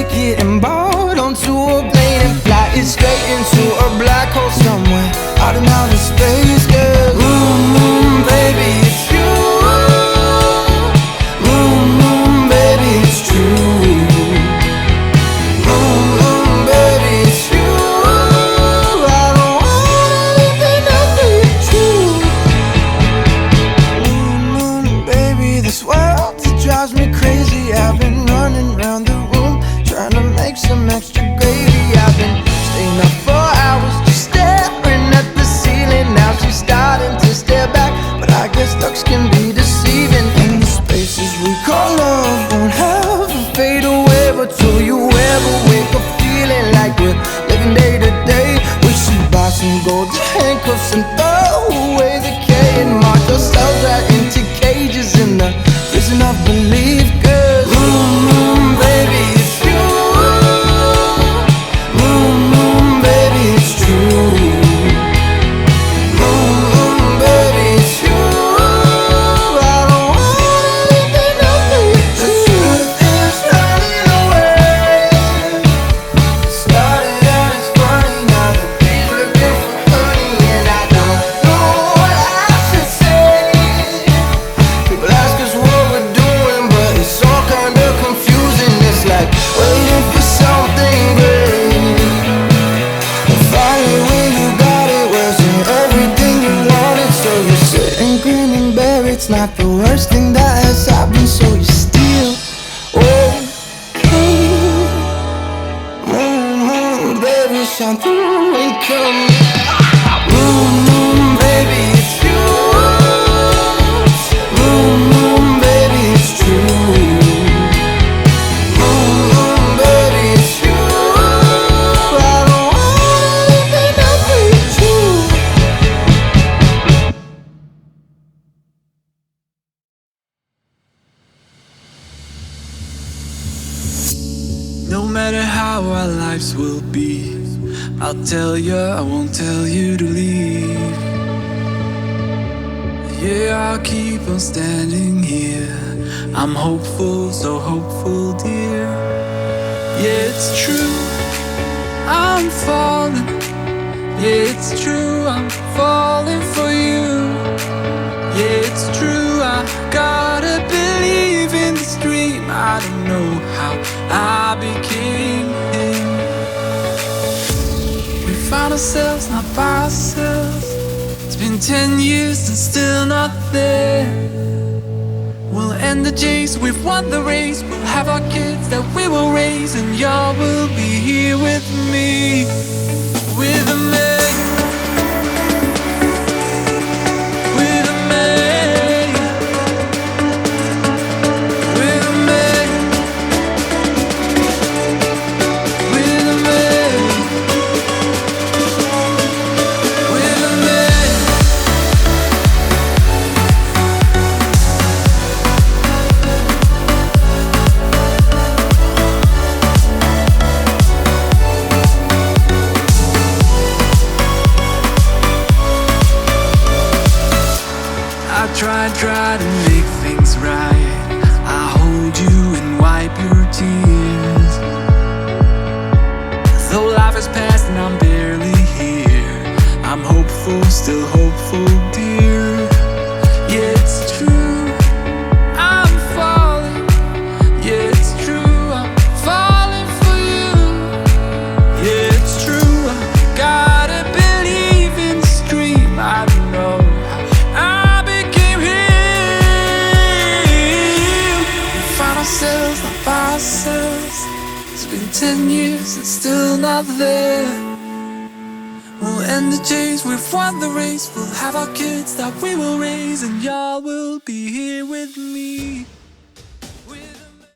ticket and board onto a plane and fly it straight into a black hole somewhere out in outer space, girl. Baby, it's you. Baby, it's true. Baby, it's you. I don't want anything else but you. Baby, this world, it drives me crazy. I've been running around the room trying to make some extra gravy. I've been staying up for hours just staring at the ceiling. Now she's starting to stare back, but I guess looks can be deceiving. And the spaces we call love won't have a fade away. But do you ever wake up feeling like we're living day to day? We should buy some golden handcuffs and throw away the K and march ourselves right into cages in the prison of belief, girl. Baby, it's you. Baby, it's true. Baby, it's you. I don't want anything else but you. The truth is running away. Started out as funny, now the bees looking for honey, and I don't know what I should say. People ask us what we're doing, but it's all kind of confusing. It's like waiting for something great. And finally when you got it, wasn't everything you wanted. So you sit and grin and bear it. It's not the worst thing that has happened, so you're still okay. Baby, shine through and come. Baby, it's you. Baby, it's true. Baby, it's you. I don't want anything else but you. No matter how our lives will be, I'll tell you, I won't tell you to leave. Yeah, I'll keep on standing here. I'm hopeful, so hopeful, dear. Yeah, it's true, I'm falling. Yeah, it's true, I'm falling for you. Yeah, it's true, I gotta believe in this dream. I don't know how I became him. We found ourselves not by ourselves. It's been 10 years and still not there. We'll end the chase, we've won the race. We'll have our kids that we will raise, and y'all will be here with me. With me. Try to make things right. I hold you and wipe your tears. Though life has passed and I'm barely here, I'm hopeful, still hopeful, dear. Yeah, it's true, I'm falling. Yeah, it's true, I'm falling for you. Yeah, it's true, I gotta believe in this dream. I don't know ourselves, not by ourselves. It's been 10 years and still not there. We'll end the chase, we've won the race. We'll have our kids that we will raise, and y'all will be here with me.